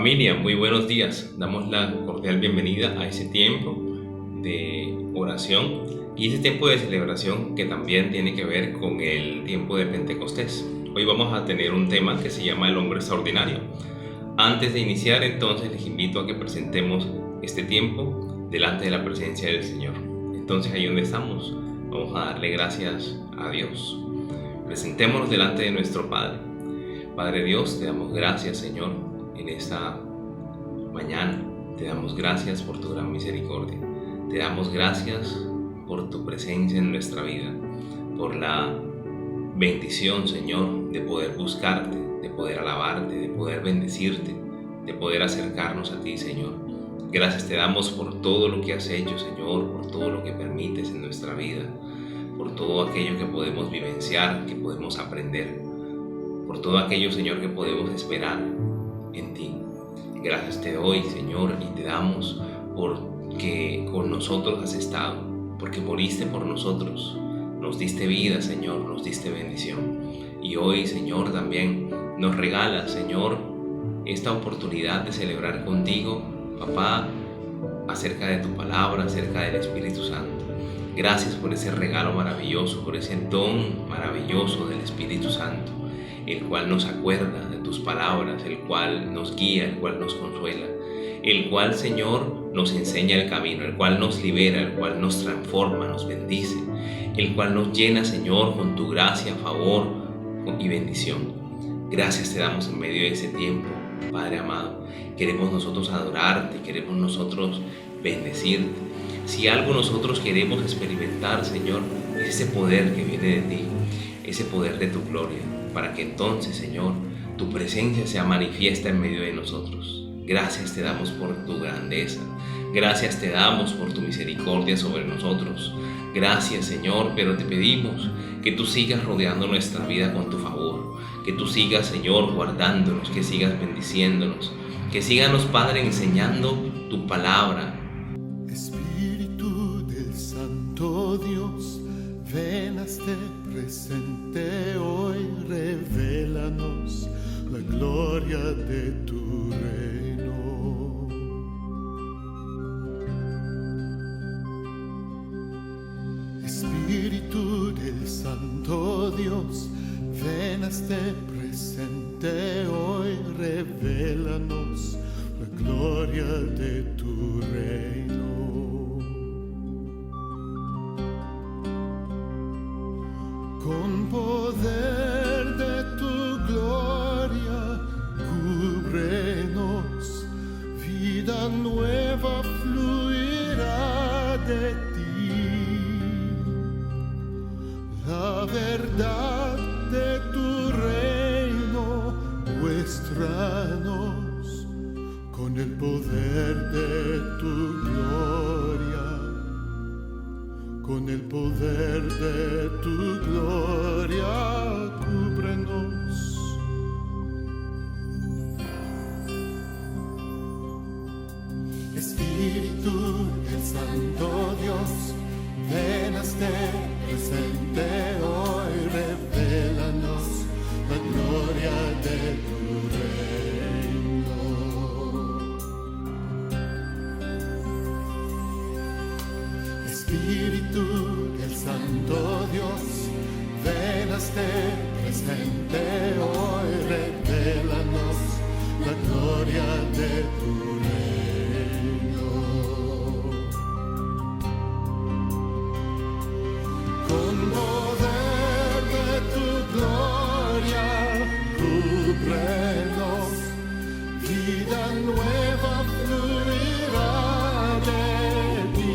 Familia, muy buenos días. Damos la cordial bienvenida a ese tiempo de oración y ese tiempo de celebración que también tiene que ver con el tiempo de Pentecostés. Hoy vamos a tener un tema que se llama el hombre extraordinario. Antes de iniciar, entonces, les invito a que presentemos este tiempo delante de la presencia del Señor. Entonces, ahí donde estamos, vamos a darle gracias a Dios. Presentémonos delante de nuestro Padre. Padre Dios, te damos gracias, Señor, en esta mañana. Te damos gracias por tu gran misericordia. Te damos gracias por tu presencia en nuestra vida, por la bendición, Señor, de poder buscarte, de poder alabarte, de poder bendecirte, de poder acercarnos a ti, Señor. Gracias te damos por todo lo que has hecho, Señor, por todo lo que permites en nuestra vida, por todo aquello que podemos vivenciar, que podemos aprender, por todo aquello, Señor, que podemos esperar en ti. Gracias te doy, Señor, y te damos porque con nosotros has estado, porque moriste por nosotros, nos diste vida, Señor, nos diste bendición. Y hoy, Señor, también nos regalas, Señor, esta oportunidad de celebrar contigo, Papá, acerca de tu palabra, acerca del Espíritu Santo. Gracias por ese regalo maravilloso, por ese don maravilloso del Espíritu Santo, el cual nos acuerda de tus palabras, el cual nos guía, el cual nos consuela, el cual, Señor, nos enseña el camino, el cual nos libera, el cual nos transforma, nos bendice, el cual nos llena, Señor, con tu gracia, favor y bendición. Gracias te damos en medio de ese tiempo, Padre amado. Queremos nosotros adorarte, queremos nosotros bendecirte. Si algo nosotros queremos experimentar, Señor, es ese poder que viene de ti, ese poder de tu gloria, para que entonces, Señor, tu presencia sea manifiesta en medio de nosotros. Gracias te damos por tu grandeza. Gracias te damos por tu misericordia sobre nosotros. Gracias, Señor, pero te pedimos que tú sigas rodeando nuestra vida con tu favor. Que tú sigas, Señor, guardándonos, que sigas bendiciéndonos. Que síganos, Padre, enseñando tu palabra. Espíritu del Santo Dios, ven a este presente hoy, revélanos la gloria de tu reino. Espíritu del Santo Dios, ven a este presente hoy, revélanos la gloria de tu reino. Con poder de tu gloria, cúbrenos, vida nueva fluirá de ti. La verdad de tu reino, muéstranos con el poder de tu gloria. Con el poder de tu gloria, cúbrenos. Espíritu del Santo Dios, ven a este presente hoy, revélanos la gloria de tu reino. Espíritu del Santo Dios, ven a este presente hoy, revélanos la gloria de tu reino. Con poder de tu gloria, cúbrenos, vida nueva fluirá de ti.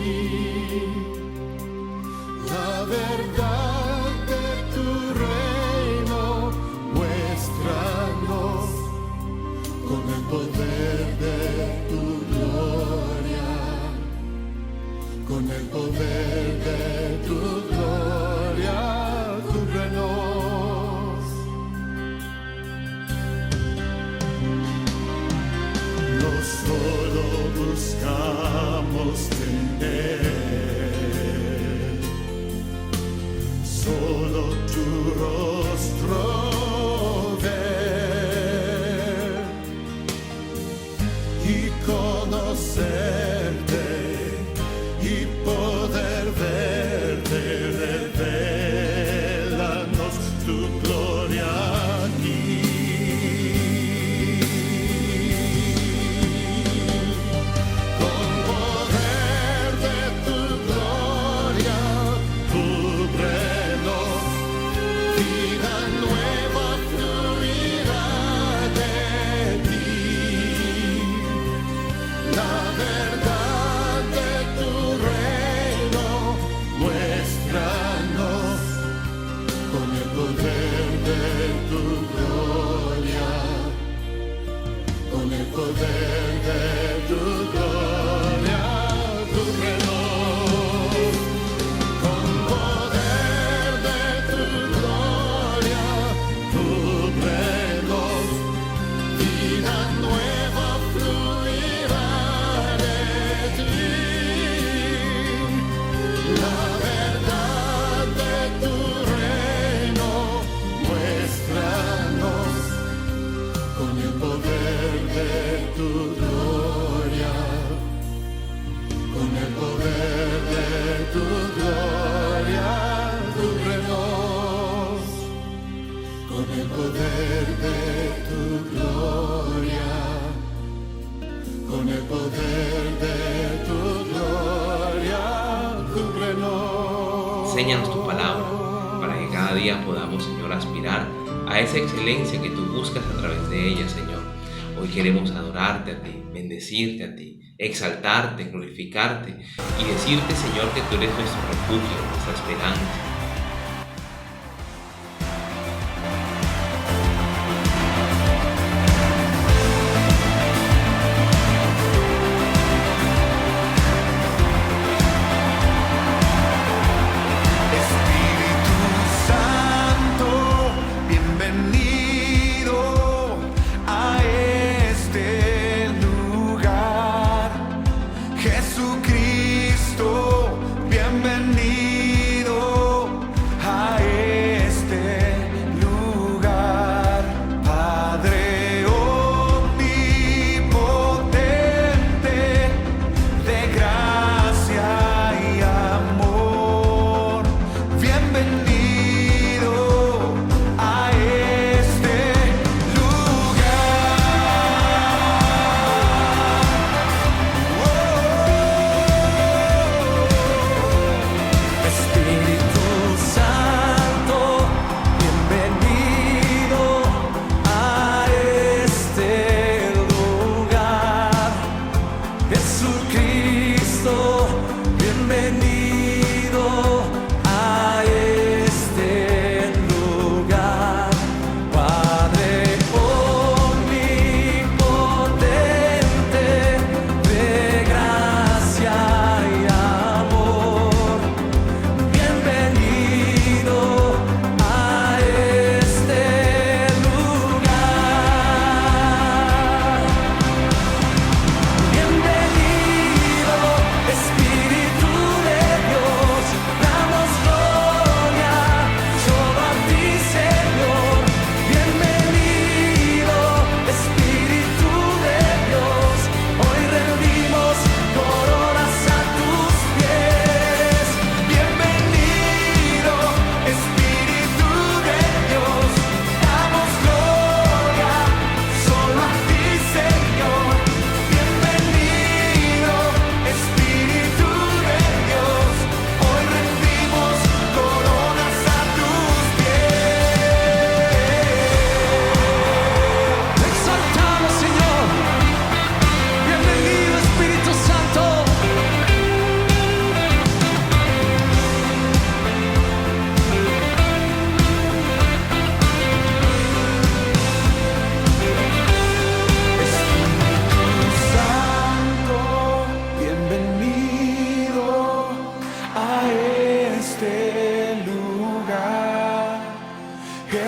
La verdad de tu reino, muéstranos con el poder de tu gloria, con el poder de tu gloria, cúbrenos. No solo buscamos tener solo tu rostro ver, Enséñanos tu palabra para que cada día podamos, Señor, aspirar a esa excelencia que tú buscas a través de ella, Señor. Hoy queremos adorarte a ti, bendecirte a ti, exaltarte, glorificarte y decirte, Señor, que tú eres nuestro refugio, nuestra esperanza.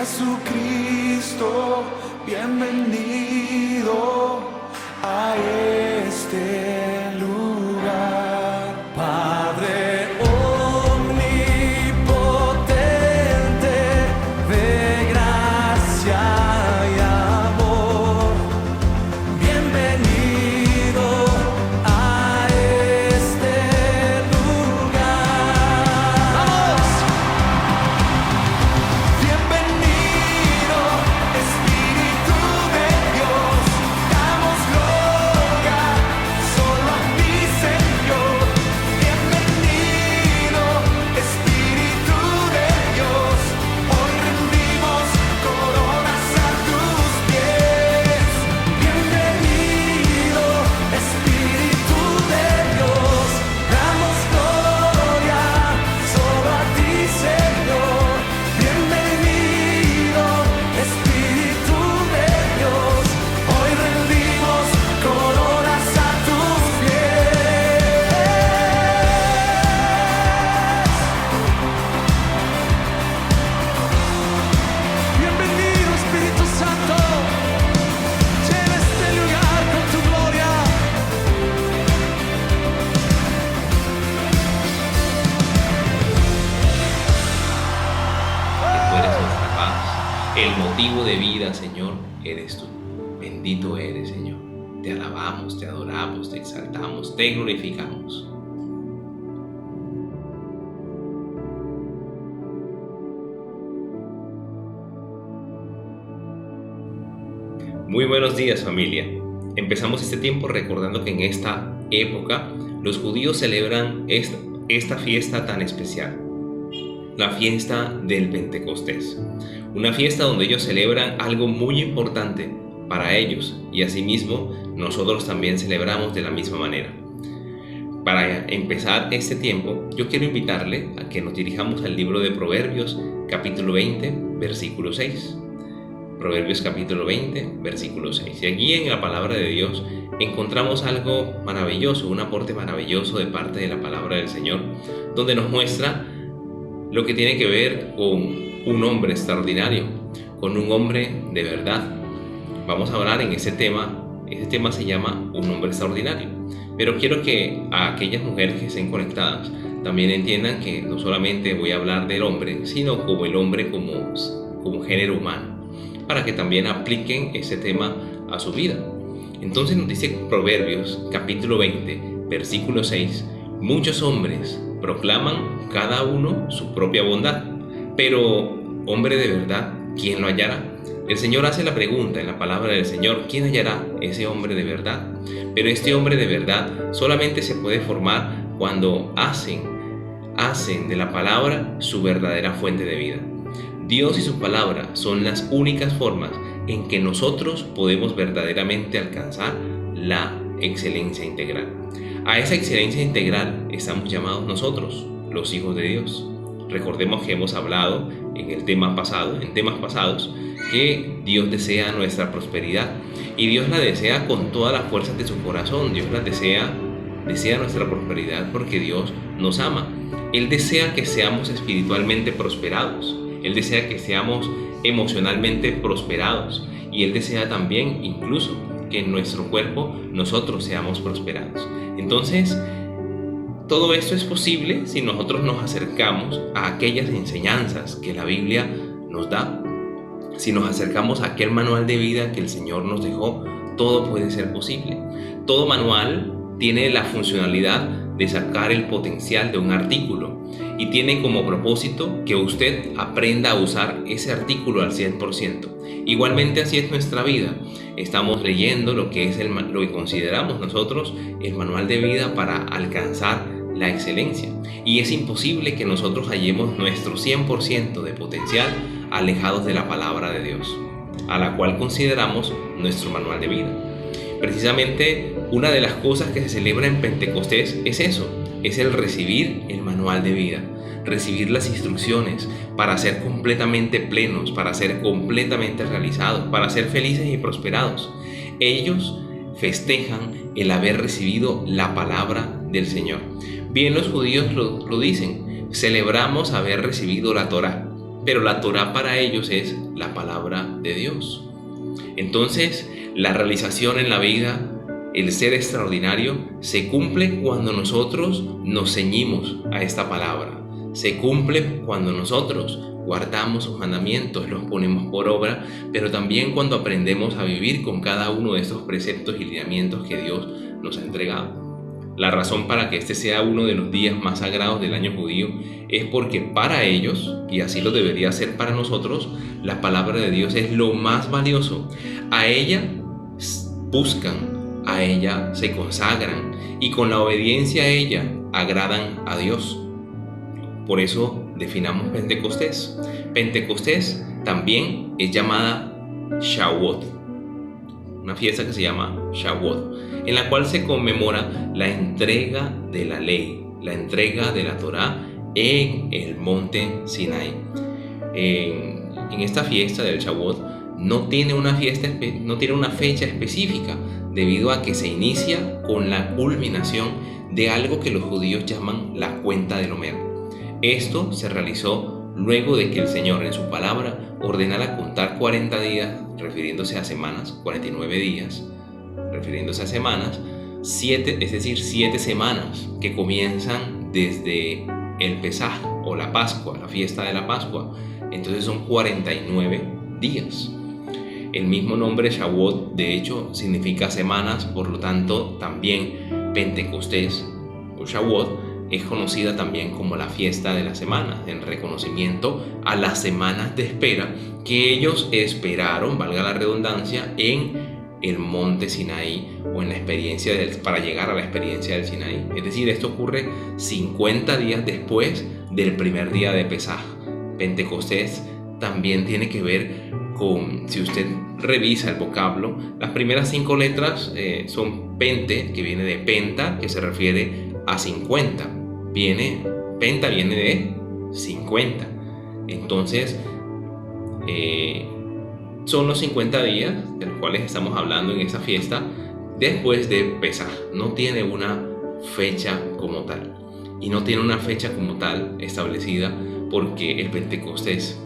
Jesucristo, bienvenido a este lugar. Padre omnipotente, de gracia y amor, bienvenido a este lugar. ¡Vamos! Bienvenido, Espíritu de Dios, damos gloria solo a ti, Señor. Bienvenido, Espíritu de Dios, hoy rendimos coronas a tus pies. Bienvenido, Espíritu de Dios, damos gloria solo a ti, Señor. Bienvenido, Espíritu de Dios, hoy rendimos coronas a tus pies. Bienvenido, Espíritu Santo, llena este lugar con tu gloria. Que tú eres nuestra paz, el motivo de vida, Señor, eres tú. Bendito eres, Señor. Te alabamos, te adoramos, te exaltamos, te glorificamos. Muy buenos días, familia. Empezamos este tiempo recordando que en esta época los judíos celebran esta fiesta tan especial. la fiesta del Pentecostés. Una fiesta donde ellos celebran algo muy importante para ellos y asimismo nosotros también celebramos de la misma manera. Para empezar este tiempo, yo quiero invitarle a que nos dirijamos al libro de Proverbios, capítulo 20, versículo 6. Proverbios capítulo 20, versículo 6. Y allí en la palabra de Dios encontramos algo maravilloso, un aporte maravilloso de parte de la palabra del Señor, donde nos muestra lo que tiene que ver con un hombre extraordinario, con un hombre de verdad. Vamos a hablar en ese tema se llama un hombre extraordinario. Pero quiero que a aquellas mujeres que estén conectadas también entiendan que no solamente voy a hablar del hombre, sino como el hombre como género humano, para que también apliquen ese tema a su vida. Entonces nos dice Proverbios capítulo 20, versículo 6, muchos hombres proclaman cada uno su propia bondad, pero hombre de verdad, ¿quién lo hallará? El Señor hace la pregunta en la palabra del Señor, ¿quién hallará ese hombre de verdad? Pero este hombre de verdad solamente se puede formar cuando hacen de la palabra su verdadera fuente de vida. Dios y su palabra son las únicas formas en que nosotros podemos verdaderamente alcanzar la excelencia integral. A esa excelencia integral estamos llamados nosotros, los hijos de Dios. Recordemos que hemos hablado en temas pasados, que Dios desea nuestra prosperidad y Dios la desea con todas las fuerzas de su corazón. Dios la desea nuestra prosperidad porque Dios nos ama. Él desea que seamos espiritualmente prosperados. Él desea que seamos emocionalmente prosperados y Él desea también incluso que en nuestro cuerpo nosotros seamos prosperados. Entonces, todo esto es posible si nosotros nos acercamos a aquellas enseñanzas que la Biblia nos da. Si nos acercamos a aquel manual de vida que el Señor nos dejó, todo puede ser posible. Todo manual tiene la funcionalidad de sacar el potencial de un artículo y tiene como propósito que usted aprenda a usar ese artículo al 100%. Igualmente así es nuestra vida. Estamos leyendo lo que consideramos nosotros el manual de vida para alcanzar la excelencia. Y es imposible que nosotros hallemos nuestro 100% de potencial alejados de la palabra de Dios, a la cual consideramos nuestro manual de vida. Precisamente una de las cosas que se celebra en Pentecostés es eso, es el recibir el manual de vida, recibir las instrucciones para ser completamente plenos, para ser completamente realizados, para ser felices y prosperados. Ellos festejan el haber recibido la palabra del Señor. Bien, los judíos lo dicen, celebramos haber recibido la Torá, pero la Torá para ellos es la palabra de Dios. Entonces, la realización en la vida, el ser extraordinario, se cumple cuando nosotros nos ceñimos a esta palabra. Se cumple cuando nosotros guardamos sus mandamientos, los ponemos por obra, pero también cuando aprendemos a vivir con cada uno de estos preceptos y lineamientos que Dios nos ha entregado. La razón para que este sea uno de los días más sagrados del año judío es porque para ellos, y así lo debería ser para nosotros, la palabra de Dios es lo más valioso. A ella buscan, a ella se consagran y con la obediencia a ella agradan a Dios. Por eso definamos Pentecostés. Pentecostés también es llamada Shavuot, una fiesta que se llama Shavuot, en la cual se conmemora la entrega de la ley, la entrega de la Torá en el monte Sinai. En esta fiesta del Shavuot no tiene una fecha específica, debido a que se inicia con la culminación de algo que los judíos llaman la cuenta del Omer. Esto se realizó luego de que el Señor en su palabra ordenara contar 40 días, refiriéndose a semanas, 49 días, refiriéndose a semanas, 7 semanas que comienzan desde el Pesaj o la Pascua, la fiesta de la Pascua. Entonces son 49 días. El mismo nombre Shavuot, de hecho, significa semanas, por lo tanto, también Pentecostés o Shavuot es conocida también como la fiesta de las semanas, en reconocimiento a las semanas de espera que ellos esperaron, valga la redundancia, en el monte Sinaí o en la experiencia para llegar a la experiencia del Sinaí. Es decir, esto ocurre 50 días después del primer día de Pesaj. Pentecostés también tiene que ver con, si usted revisa el vocablo, las primeras 5 letras son pente, que viene de penta, que se refiere a 50. Penta viene de 50. Entonces, son los 50 días de los cuales estamos hablando en esa fiesta después de Pesaj. No tiene una fecha como tal. Y no tiene una fecha como tal establecida porque el Pentecostés,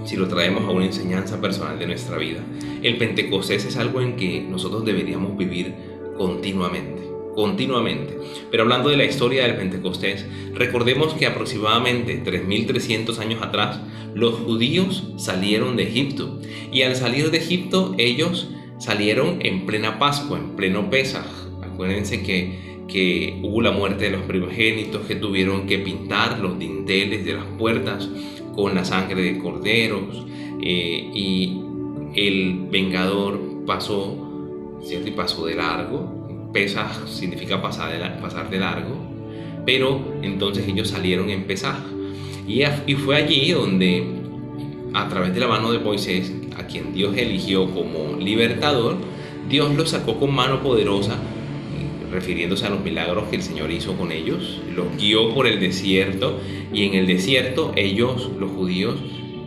si lo traemos a una enseñanza personal de nuestra vida, el Pentecostés es algo en que nosotros deberíamos vivir continuamente. Pero hablando de la historia del Pentecostés, recordemos que aproximadamente 3.300 años atrás los judíos salieron de Egipto, y al salir de Egipto ellos salieron en plena Pascua, en pleno Pesaj. Acuérdense que hubo la muerte de los primogénitos, que tuvieron que pintar los dinteles de las puertas con la sangre de corderos, y el vengador pasó, ¿cierto? Y pasó de largo. Pesaj significa pasar de largo, pero entonces ellos salieron en Pesaj, y fue allí donde, a través de la mano de Moisés, a quien Dios eligió como libertador, Dios los sacó con mano poderosa, refiriéndose a los milagros que el Señor hizo con ellos. Los guió por el desierto, y en el desierto ellos, los judíos,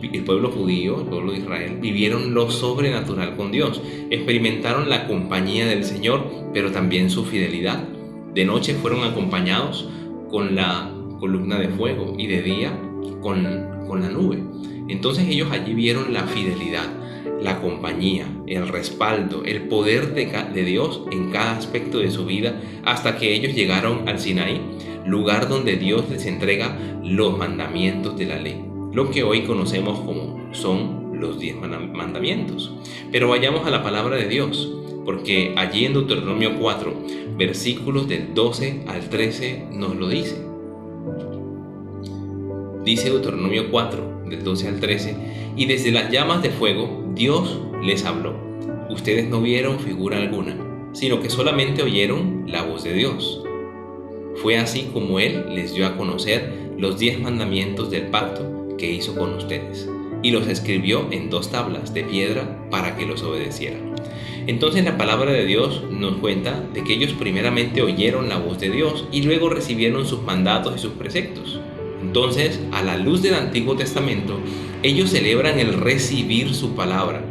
el pueblo judío, el pueblo de Israel, vivieron lo sobrenatural con Dios. Experimentaron la compañía del Señor, pero también su fidelidad. De noche fueron acompañados con la columna de fuego, y de día con la nube. Entonces ellos allí vieron la fidelidad, la compañía, el respaldo, el poder de Dios en cada aspecto de su vida, hasta que ellos llegaron al Sinaí, lugar donde Dios les entrega los mandamientos de la ley, lo que hoy conocemos como son los 10 mandamientos. Pero vayamos a la palabra de Dios, porque allí en Deuteronomio 4, versículos del 12 al 13 nos lo dice. Dice Deuteronomio 4, del 12 al 13: y desde las llamas de fuego Dios les habló. Ustedes no vieron figura alguna, sino que solamente oyeron la voz de Dios. Fue así como Él les dio a conocer los 10 mandamientos del pacto que hizo con ustedes, y los escribió en 2 tablas de piedra para que los obedecieran. Entonces la palabra de Dios nos cuenta de que ellos primeramente oyeron la voz de Dios y luego recibieron sus mandatos y sus preceptos. Entonces, a la luz del Antiguo Testamento, ellos celebran el recibir su palabra.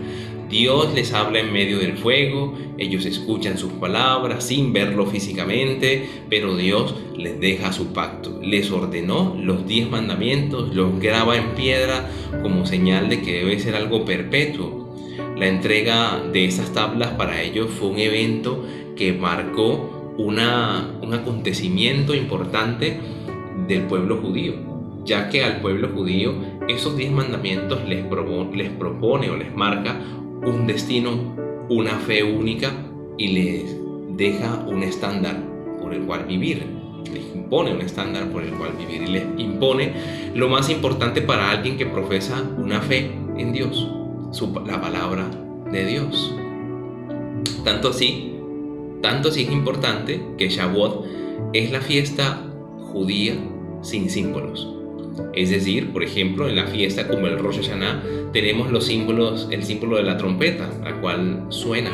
Dios les habla en medio del fuego, ellos escuchan sus palabras sin verlo físicamente, pero Dios les deja su pacto. Les ordenó los 10 mandamientos, los graba en piedra como señal de que debe ser algo perpetuo. La entrega de esas tablas para ellos fue un evento que marcó un acontecimiento importante del pueblo judío, ya que al pueblo judío esos 10 mandamientos les propone o les marca un destino, una fe única, y les deja un estándar por el cual vivir. Les impone un estándar por el cual vivir, y les impone lo más importante para alguien que profesa una fe en Dios, la palabra de Dios. Tanto así es importante que Shavuot es la fiesta judía sin símbolos. Es decir, por ejemplo, en la fiesta como el Rosh Hashanah tenemos los símbolos, el símbolo de la trompeta, la cual suena.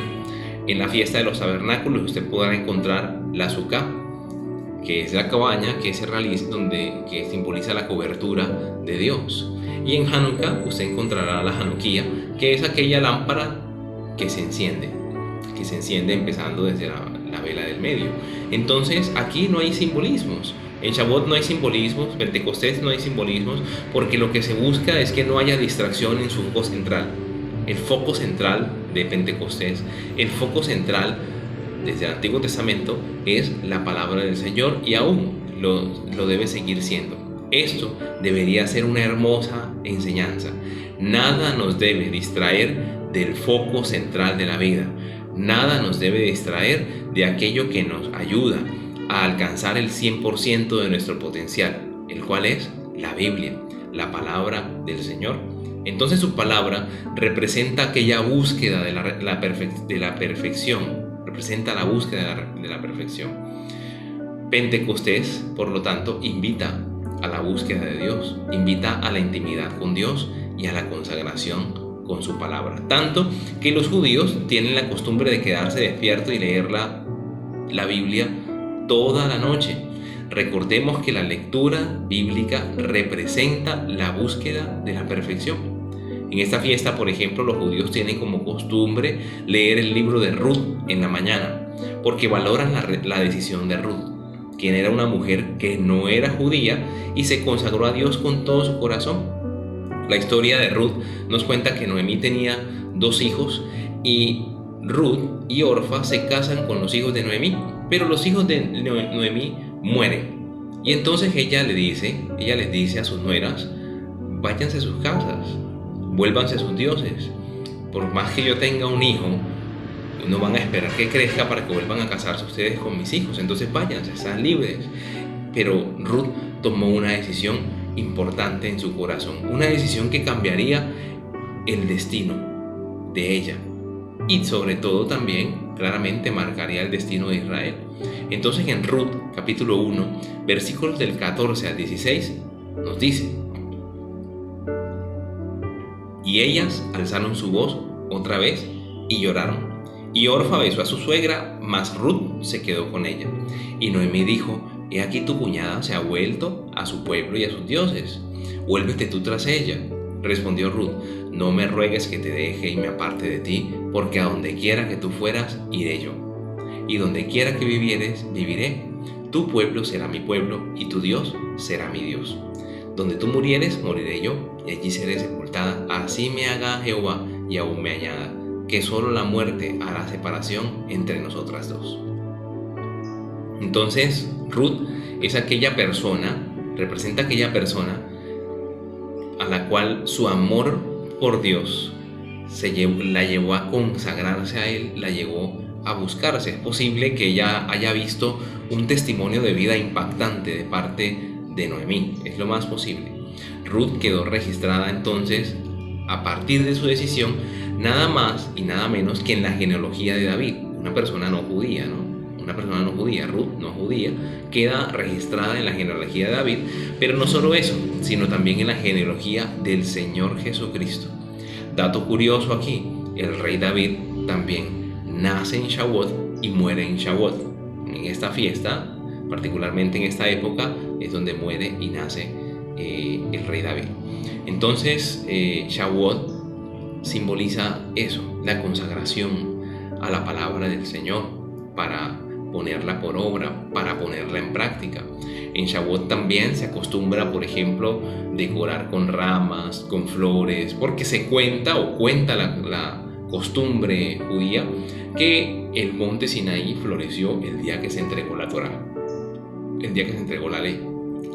En la fiesta de los tabernáculos usted podrá encontrar la Sukkah, que es la cabaña que se realiza que simboliza la cobertura de Dios. Y en Hanukkah usted encontrará la Hanukkah, que es aquella lámpara que se enciende empezando desde la vela del medio. Entonces aquí no hay simbolismos. En Shavuot no hay simbolismos, Pentecostés no hay simbolismos, porque lo que se busca es que no haya distracción en su foco central. El foco central de Pentecostés, el foco central desde el Antiguo Testamento es la palabra del Señor, y aún lo debe seguir siendo. Esto debería ser una hermosa enseñanza. Nada nos debe distraer del foco central de la vida. Nada nos debe distraer de aquello que nos ayuda a alcanzar el 100% de nuestro potencial, el cual es la Biblia, la palabra del Señor. Entonces su palabra representa aquella búsqueda de la perfección, representa la búsqueda de la perfección. Pentecostés, por lo tanto, invita a la búsqueda de Dios, invita a la intimidad con Dios y a la consagración con su palabra. Tanto que los judíos tienen la costumbre de quedarse despiertos y leer la Biblia toda la noche. Recordemos que la lectura bíblica representa la búsqueda de la perfección. En esta fiesta, por ejemplo, los judíos tienen como costumbre leer el libro de Ruth en la mañana, porque valoran la decisión de Ruth, quien era una mujer que no era judía y se consagró a Dios con todo su corazón. La historia de Ruth nos cuenta que Noemí tenía 2 hijos y Ruth y Orfa se casan con los hijos de Noemí, pero los hijos de Noemí mueren. Y entonces ella les dice a sus nueras: váyanse a sus casas, vuélvanse a sus dioses. Por más que yo tenga un hijo, no van a esperar que crezca para que vuelvan a casarse ustedes con mis hijos. Entonces váyanse, están libres. Pero Ruth tomó una decisión importante en su corazón, una decisión que cambiaría el destino de ella y sobre todo también claramente marcaría el destino de Israel. Entonces en Ruth capítulo 1 versículos del 14 al 16 nos dice: y ellas alzaron su voz otra vez y lloraron. Y Orfa besó a su suegra, mas Ruth se quedó con ella. Y Noemí dijo: he aquí tu cuñada se ha vuelto a su pueblo y a sus dioses. Vuélvete tú tras ella. Respondió Ruth: no me ruegues que te deje y me aparte de ti, porque a donde quiera que tú fueras, iré yo. Y donde quiera que vivieres, viviré. Tu pueblo será mi pueblo y tu Dios será mi Dios. Donde tú murieres, moriré yo, y allí seré sepultada. Así me haga Jehová y aún me añada, que solo la muerte hará separación entre nosotras dos. Entonces, Ruth es aquella persona, representa aquella persona a la cual su amor por Dios la llevó a consagrarse a Él, la llevó a buscarse. Es posible que ella haya visto un testimonio de vida impactante de parte de Noemí, es lo más posible. Ruth quedó registrada entonces, a partir de su decisión, nada más y nada menos que en la genealogía de David, una persona no judía, Ruth no judía, queda registrada en la genealogía de David, pero no solo eso, sino también en la genealogía del Señor Jesucristo. Dato curioso aquí, el rey David también nace en Shavuot y muere en Shavuot. En esta fiesta, particularmente en esta época, es donde muere y nace el rey David. Entonces, Shavuot simboliza eso, la consagración a la palabra del Señor para ponerla por obra, para ponerla en práctica. En Shavuot también se acostumbra, por ejemplo, decorar con ramas, con flores, porque se cuenta la costumbre judía que el monte Sinaí floreció el día que se entregó la Torá, el día que se entregó la ley.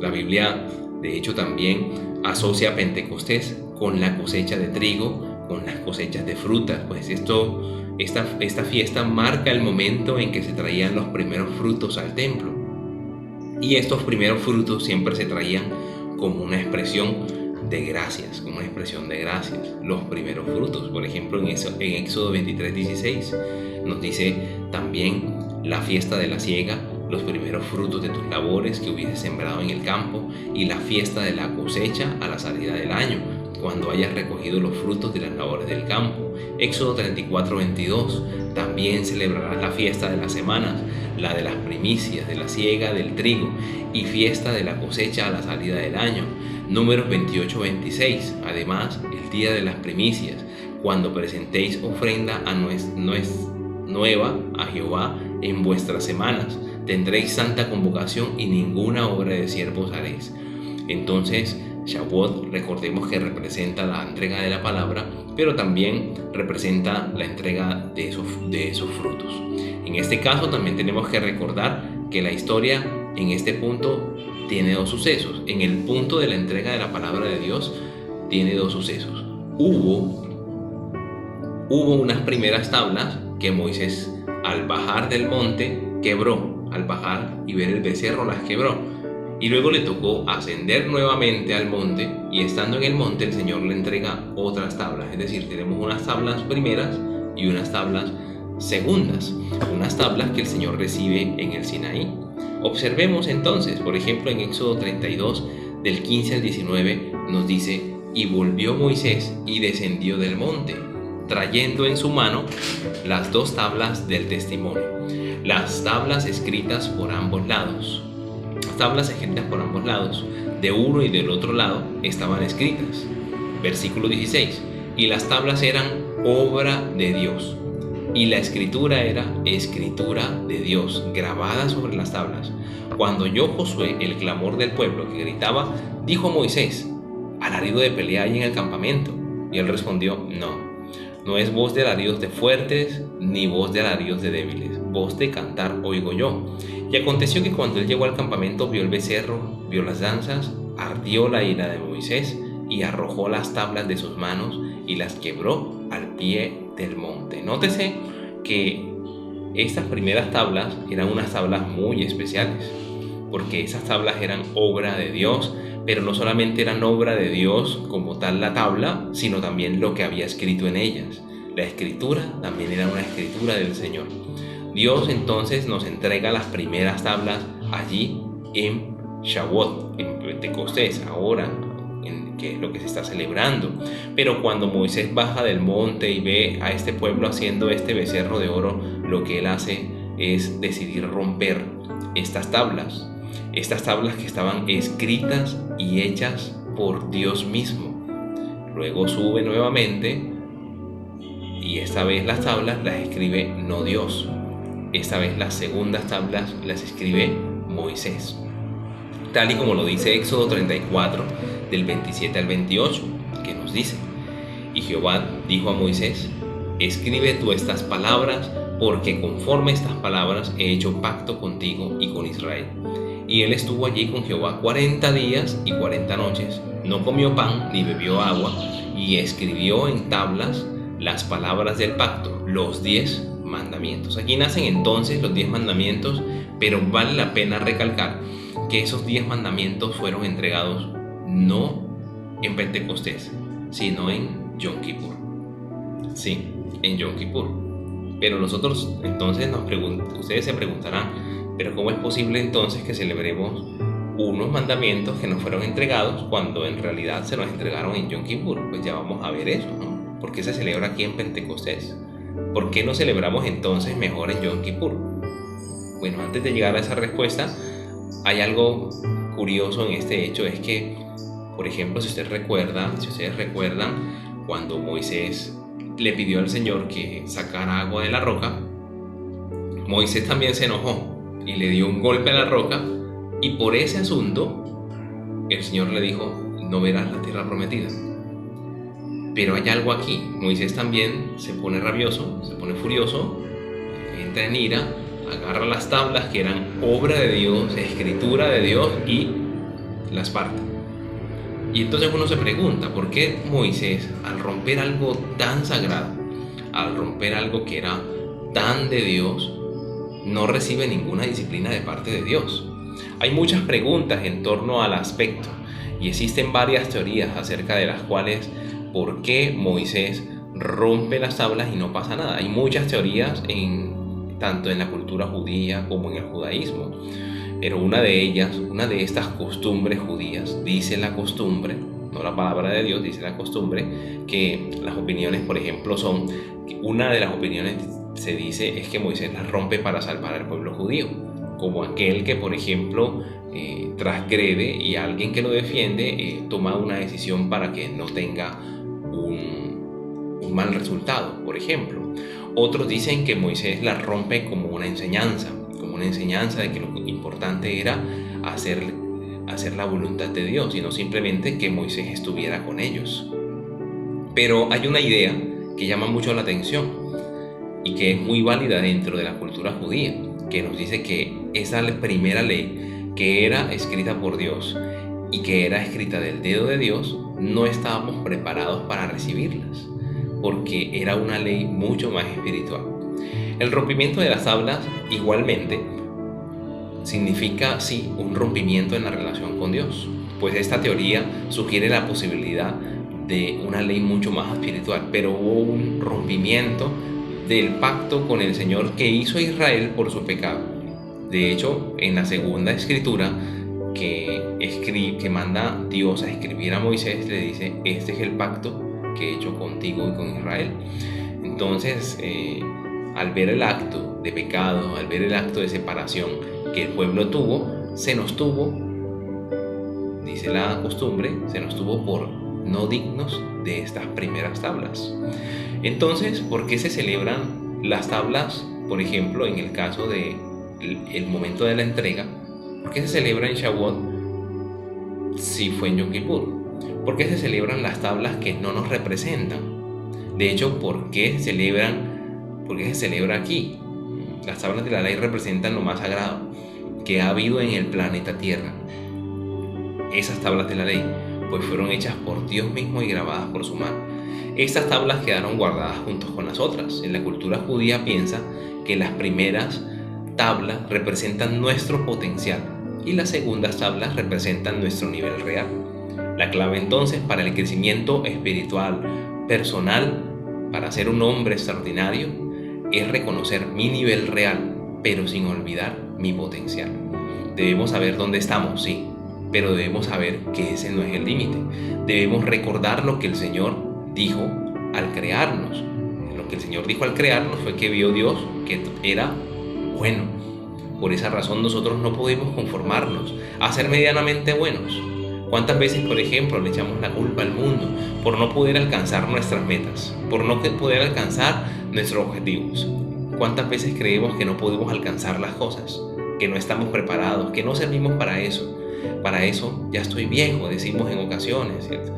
La Biblia, de hecho, también asocia Pentecostés con la cosecha de trigo, con las cosechas de frutas, pues esta fiesta marca el momento en que se traían los primeros frutos al templo. Y estos primeros frutos siempre se traían como una expresión de gracias, los primeros frutos. Por ejemplo, en Éxodo 23:16 nos dice también la fiesta de la siega, los primeros frutos de tus labores que hubieses sembrado en el campo, y la fiesta de la cosecha a la salida del año, cuando hayas recogido los frutos de las labores del campo. Éxodo 34:22, también celebrarás la fiesta de las semanas, la de las primicias, de la siega del trigo, y fiesta de la cosecha a la salida del año. Números 28:26, además el día de las primicias, cuando presentéis ofrenda nueva a Jehová en vuestras semanas, tendréis santa convocación y ninguna obra de siervos haréis. Entonces, Shavuot, recordemos que representa la entrega de la palabra, pero también representa la entrega de esos frutos. En este caso también tenemos que recordar que la historia en este punto tiene 2 sucesos. En el punto de la entrega de la palabra de Dios tiene 2 sucesos. Hubo unas primeras tablas que Moisés, al bajar del monte, quebró. Al bajar y ver el becerro, las quebró. Y luego le tocó ascender nuevamente al monte, y estando en el monte el Señor le entrega otras tablas. Es decir, tenemos unas tablas primeras y unas tablas segundas, unas tablas que el Señor recibe en el Sinaí. Observemos entonces, por ejemplo, en Éxodo 32, del 15 al 19, nos dice: y volvió Moisés y descendió del monte, trayendo en su mano las 2 tablas del testimonio, las tablas escritas por ambos lados. Las tablas escritas por ambos lados, de uno y del otro lado, estaban escritas. Versículo 16: y las tablas eran obra de Dios, y la escritura era escritura de Dios, grabada sobre las tablas. Cuando oyó Josué el clamor del pueblo que gritaba, dijo Moisés: ¿alarido de pelea hay en el campamento? Y él respondió: no es voz de alaridos de fuertes, ni voz de alaridos de débiles, voz de cantar oigo yo. Y aconteció que cuando él llegó al campamento, vio el becerro, vio las danzas, ardió la ira de Moisés, y arrojó las tablas de sus manos y las quebró al pie del monte. Nótese que estas primeras tablas eran unas tablas muy especiales, porque esas tablas eran obra de Dios, pero no solamente eran obra de Dios como tal la tabla, sino también lo que había escrito en ellas. La escritura también era una escritura del Señor. Dios entonces nos entrega las primeras tablas allí en Shavuot, en Pentecostés, ahora, que es lo que se está celebrando. Pero cuando Moisés baja del monte y ve a este pueblo haciendo este becerro de oro, lo que él hace es decidir romper estas tablas que estaban escritas y hechas por Dios mismo. Luego sube nuevamente, y esta vez las tablas las escribe no Dios. Esta vez las segundas tablas las escribe Moisés, tal y como lo dice Éxodo 34, del 27 al 28, que nos dice: y Jehová dijo a Moisés: escribe tú estas palabras, porque conforme estas palabras he hecho pacto contigo y con Israel. Y él estuvo allí con Jehová 40 días y 40 noches, no comió pan ni bebió agua, y escribió en tablas las palabras del pacto, los 10 mandamientos. Aquí nacen entonces los 10 mandamientos, pero vale la pena recalcar que esos 10 mandamientos fueron entregados no en Pentecostés, sino en Yom Kippur. Sí, en Yom Kippur. Pero nosotros entonces ustedes se preguntarán: ¿pero cómo es posible entonces que celebremos unos mandamientos que nos fueron entregados cuando en realidad se nos entregaron en Yom Kippur? Pues ya vamos a ver eso, ¿no? ¿Por qué se celebra aquí en Pentecostés? ¿Por qué no celebramos entonces mejor en Yom Kippur? Bueno, antes de llegar a esa respuesta, hay algo curioso en este hecho. Es que, por ejemplo, si ustedes recuerdan, cuando Moisés le pidió al Señor que sacara agua de la roca, Moisés también se enojó y le dio un golpe a la roca, y por ese asunto el Señor le dijo: no verás la tierra prometida. Pero hay algo aquí. Moisés también se pone rabioso, se pone furioso, entra en ira, agarra las tablas que eran obra de Dios, escritura de Dios, y las parte. Y entonces uno se pregunta: ¿por qué Moisés, al romper algo tan sagrado, al romper algo que era tan de Dios, no recibe ninguna disciplina de parte de Dios? Hay muchas preguntas en torno al aspecto, y existen varias teorías acerca de las cuales por qué Moisés rompe las tablas y no pasa nada. Hay muchas teorías tanto en la cultura judía como en el judaísmo. Pero una de estas costumbres judías, dice la costumbre, no la palabra de Dios, dice la costumbre, que las opiniones, por ejemplo, una de las opiniones se dice es que Moisés las rompe para salvar al pueblo judío, como aquel que, por ejemplo, transgrede, y alguien que lo defiende toma una decisión para que no tenga un mal resultado, por ejemplo. Otros dicen que Moisés las rompe como una enseñanza de que lo importante era hacer la voluntad de Dios y no simplemente que Moisés estuviera con ellos. Pero hay una idea que llama mucho la atención y que es muy válida dentro de la cultura judía, que nos dice que esa primera ley, que era escrita por Dios y que era escrita del dedo de Dios, no estábamos preparados para recibirlas, porque era una ley mucho más espiritual. El rompimiento de las tablas igualmente significa, sí, un rompimiento en la relación con Dios, pues esta teoría sugiere la posibilidad de una ley mucho más espiritual, pero hubo un rompimiento del pacto con el Señor que hizo Israel por su pecado. De hecho, en la segunda escritura que manda Dios a escribir a Moisés, le dice: este es el pacto que he hecho contigo y con Israel. Entonces, al ver el acto de pecado, al ver el acto de separación que el pueblo tuvo, se nos tuvo, dice la costumbre, se nos tuvo por no dignos de estas primeras tablas. Entonces, ¿por qué se celebran las tablas, por ejemplo, en el caso de el momento de la entrega? ¿Por qué se celebra en Shavuot si fue en Yom Kippur? ¿Por qué se celebran las tablas que no nos representan? De hecho, ¿por qué se celebra aquí? Las tablas de la ley representan lo más sagrado que ha habido en el planeta Tierra. Esas tablas de la ley pues fueron hechas por Dios mismo y grabadas por su mano. Estas tablas quedaron guardadas juntos con las otras. En la cultura judía piensa que las primeras tablas representan nuestro potencial y las segundas tablas representan nuestro nivel real. La clave entonces para el crecimiento espiritual personal, para ser un hombre extraordinario, es reconocer mi nivel real, pero sin olvidar mi potencial. Debemos saber dónde estamos, sí, pero debemos saber que ese no es el límite. Debemos recordar lo que el Señor dijo al crearnos. Lo que el Señor dijo al crearnos fue que vio Dios que era bueno. Por esa razón nosotros no podemos conformarnos a ser medianamente buenos. ¿Cuántas veces, por ejemplo, le echamos la culpa al mundo por no poder alcanzar nuestras metas, por no poder alcanzar nuestros objetivos? ¿Cuántas veces creemos que no podemos alcanzar las cosas, que no estamos preparados, que no servimos para eso? Para eso ya estoy viejo, decimos en ocasiones, ¿cierto?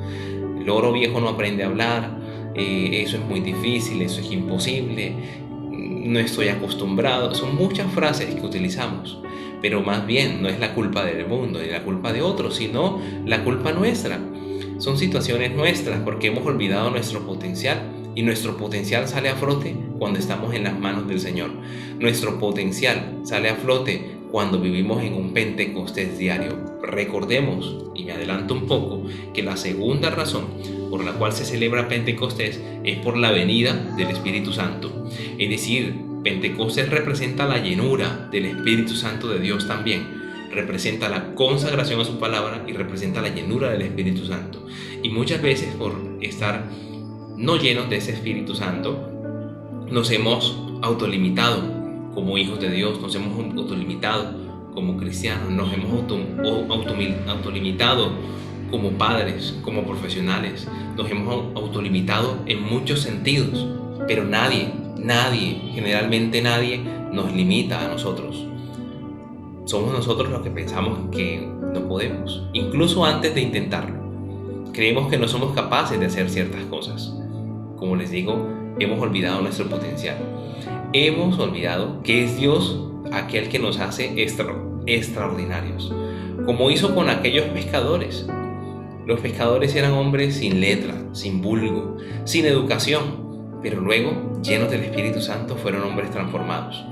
El loro viejo no aprende a hablar, eso es muy difícil, eso es imposible, no estoy acostumbrado. Son muchas frases que utilizamos, pero más bien no es la culpa del mundo ni la culpa de otros, sino la culpa nuestra. Son situaciones nuestras porque hemos olvidado nuestro potencial, y nuestro potencial sale a flote cuando estamos en las manos del Señor. Nuestro potencial sale a flote cuando vivimos en un Pentecostés diario. Recordemos, y me adelanto un poco, que la segunda razón por la cual se celebra Pentecostés es por la venida del Espíritu Santo. Es decir, Pentecostés representa la llenura del Espíritu Santo de Dios también. Representa la consagración a su palabra y representa la llenura del Espíritu Santo. Y muchas veces, por estar no llenos de ese Espíritu Santo, nos hemos autolimitado como hijos de Dios, nos hemos autolimitado como cristianos, nos hemos autolimitado como padres, como profesionales, nos hemos autolimitado en muchos sentidos, pero nadie, generalmente nadie nos limita a nosotros. Somos nosotros los que pensamos que no podemos, incluso antes de intentarlo. Creemos que no somos capaces de hacer ciertas cosas. Como les digo, hemos olvidado nuestro potencial. Hemos olvidado que es Dios aquel que nos hace extraordinarios, como hizo con aquellos pescadores. Los pescadores eran hombres sin letra, sin vulgo, sin educación, pero luego, llenos del Espíritu Santo, fueron hombres transformados.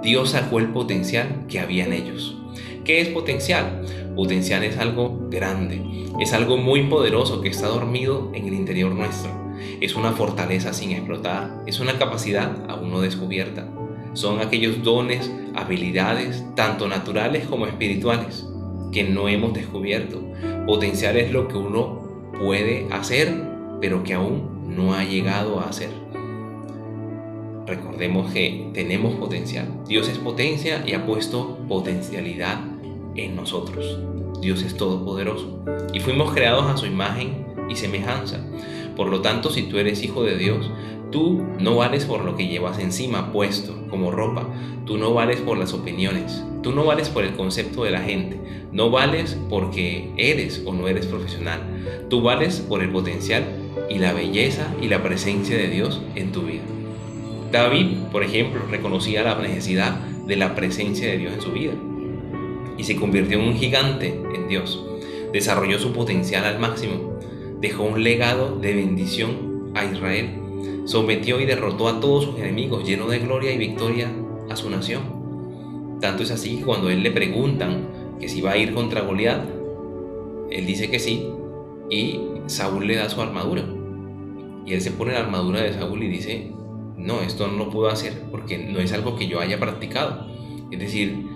Dios sacó el potencial que había en ellos. ¿Qué es potencial? Potencial es algo grande, es algo muy poderoso que está dormido en el interior nuestro. Es una fortaleza sin explotar, es una capacidad aún no descubierta. Son aquellos dones, habilidades, tanto naturales como espirituales, que no hemos descubierto. Potencial es lo que uno puede hacer, pero que aún no ha llegado a hacer. Recordemos que tenemos potencial. Dios es potencia y ha puesto potencialidad en nosotros. Dios es todopoderoso y fuimos creados a su imagen y semejanza. Por lo tanto, si tú eres hijo de Dios, tú no vales por lo que llevas encima puesto como ropa. Tú no vales por las opiniones. Tú no vales por el concepto de la gente. No vales porque eres o no eres profesional. Tú vales por el potencial y la belleza y la presencia de Dios en tu vida. David, por ejemplo, reconocía la necesidad de la presencia de Dios en su vida y se convirtió en un gigante en Dios. Desarrolló su potencial al máximo. Dejó un legado de bendición a Israel. Sometió y derrotó a todos sus enemigos, llenó de gloria y victoria a su nación. Tanto es así que cuando él le preguntan que si va a ir contra Goliat, él dice que sí, y Saúl le da su armadura. Y él se pone la armadura de Saúl y dice: no, esto no lo puedo hacer porque no es algo que yo haya practicado. Es decir,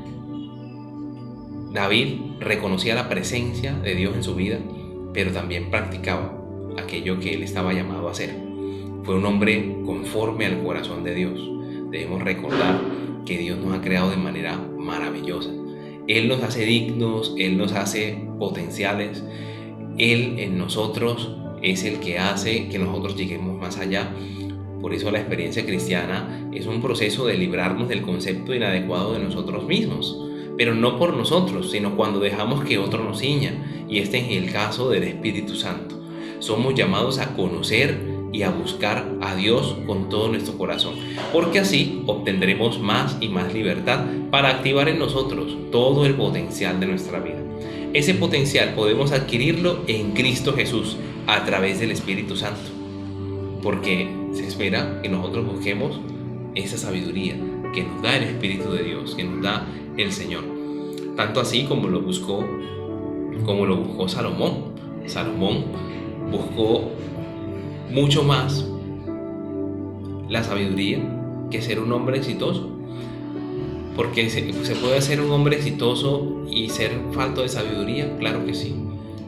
David reconocía la presencia de Dios en su vida, pero también practicaba aquello que él estaba llamado a hacer. Fue un hombre conforme al corazón de Dios. Debemos recordar que Dios nos ha creado de manera maravillosa. Él nos hace dignos, Él nos hace potenciales. Él en nosotros es el que hace que nosotros lleguemos más allá. Por eso la experiencia cristiana es un proceso de librarnos del concepto inadecuado de nosotros mismos, pero no por nosotros, sino cuando dejamos que otro nos ciña, y este es el caso del Espíritu Santo. Somos llamados a conocer y a buscar a Dios con todo nuestro corazón, porque así obtendremos más y más libertad para activar en nosotros todo el potencial de nuestra vida. Ese potencial podemos adquirirlo en Cristo Jesús a través del Espíritu Santo, porque se espera que nosotros busquemos esa sabiduría que nos da el Espíritu de Dios, que nos da el Señor. Tanto así como lo buscó Salomón. Salomón buscó mucho más la sabiduría que ser un hombre exitoso, porque se puede ser un hombre exitoso y ser falto de sabiduría, claro que sí,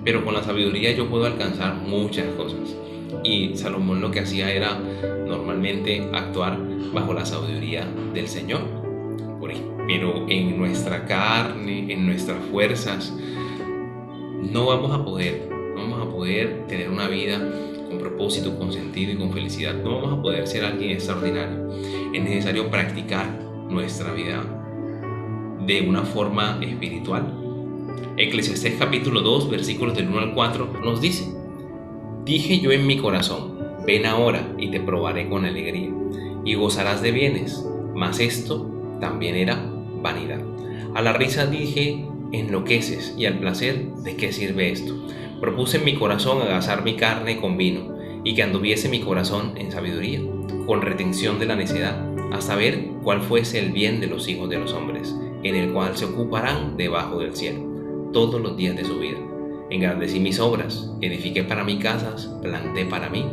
pero con la sabiduría yo puedo alcanzar muchas cosas. Y Salomón lo que hacía era normalmente actuar bajo la sabiduría del Señor. Pero en nuestra carne, en nuestras fuerzas, no vamos a poder tener una vida con propósito, con sentido y con felicidad. No vamos a poder ser alguien extraordinario. Es necesario practicar nuestra vida de una forma espiritual. Eclesiastés capítulo 2, versículos del 1 al 4 nos dice: dije yo en mi corazón, ven ahora y te probaré con alegría, y gozarás de bienes, mas esto también era vanidad. A la risa dije, enloqueces, y al placer, ¿de qué sirve esto? Propuse en mi corazón agasar mi carne con vino, y que anduviese mi corazón en sabiduría, con retención de la necedad, hasta ver cuál fuese el bien de los hijos de los hombres, en el cual se ocuparán debajo del cielo, todos los días de su vida. Engrandecí mis obras, edifiqué para mí casas, planté para mí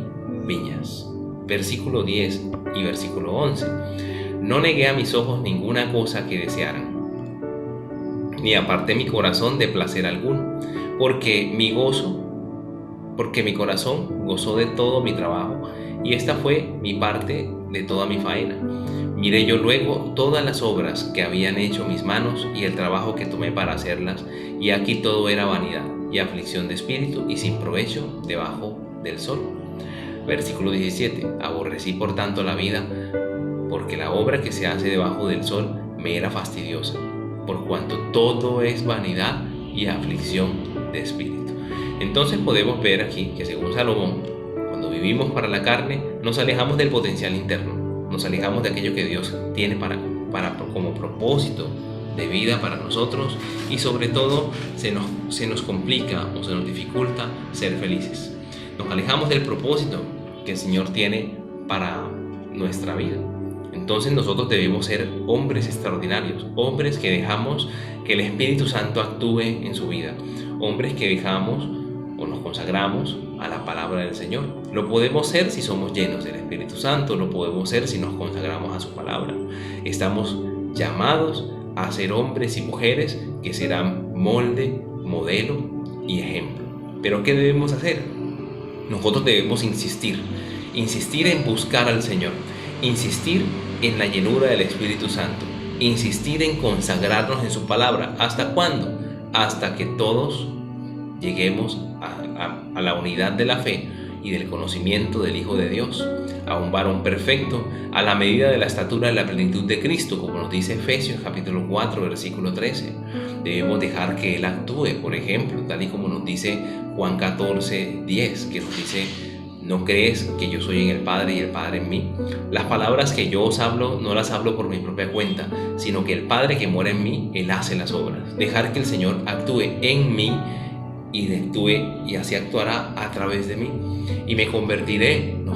viñas. Versículo 10 y versículo 11. No negué a mis ojos ninguna cosa que desearan, ni aparté mi corazón de placer alguno, porque mi corazón gozó de todo mi trabajo, y esta fue mi parte de toda mi faena. Miré yo luego todas las obras que habían hecho mis manos y el trabajo que tomé para hacerlas, y aquí todo era vanidad y aflicción de espíritu y sin provecho debajo del sol. Versículo 17. Aborrecí por tanto la vida, porque la obra que se hace debajo del sol me era fastidiosa, por cuanto todo es vanidad y aflicción de espíritu. Entonces podemos ver aquí que según Salomón, cuando vivimos para la carne, nos alejamos del potencial interno, nos alejamos de aquello que Dios tiene como propósito de vida para nosotros, y sobre todo se nos complica o se nos dificulta ser felices. Nos alejamos del propósito que el Señor tiene para nuestra vida. Entonces nosotros debemos ser hombres extraordinarios, hombres que dejamos que el Espíritu Santo actúe en su vida, hombres que dejamos o nos consagramos a la palabra del Señor. Lo podemos ser si somos llenos del Espíritu Santo, lo podemos ser si nos consagramos a su palabra. Estamos llamados a ser hombres y mujeres que serán molde, modelo y ejemplo. ¿Pero qué debemos hacer? Nosotros debemos insistir en buscar al Señor, insistir en la llenura del Espíritu Santo, insistir en consagrarnos en su palabra. ¿Hasta cuándo? Hasta que todos lleguemos a la unidad de la fe y del conocimiento del Hijo de Dios, a un varón perfecto, a la medida de la estatura de la plenitud de Cristo, como nos dice Efesios capítulo 4, versículo 13. Debemos dejar que Él actúe, por ejemplo, tal y como nos dice Juan 14, 10, que nos dice: ¿no crees que yo soy en el Padre y el Padre en mí? Las palabras que yo os hablo, no las hablo por mi propia cuenta, sino que el Padre que mora en mí, Él hace las obras. Dejar que el Señor actúe en mí y así actuará a través de mí. Y nos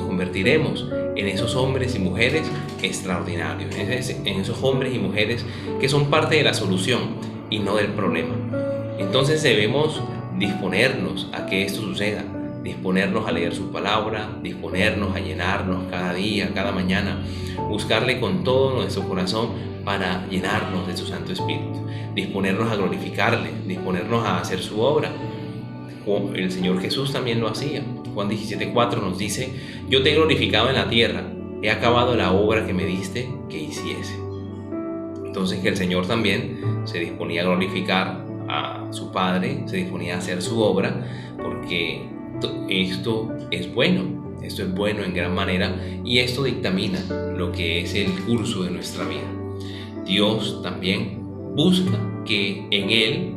convertiremos en esos hombres y mujeres extraordinarios, en esos hombres y mujeres que son parte de la solución y no del problema. Entonces debemos disponernos a que esto suceda, disponernos a leer su palabra, disponernos a llenarnos cada día, cada mañana, buscarle con todo nuestro corazón para llenarnos de su Santo Espíritu, disponernos a glorificarle, disponernos a hacer su obra. El Señor Jesús también lo hacía. Juan 17:4 nos dice: yo te he glorificado en la tierra, he acabado la obra que me diste que hiciese. Entonces que el Señor también se disponía a glorificar a su Padre, se disponía a hacer su obra, porque esto es bueno en gran manera, y esto dictamina lo que es el curso de nuestra vida. Dios también busca que en Él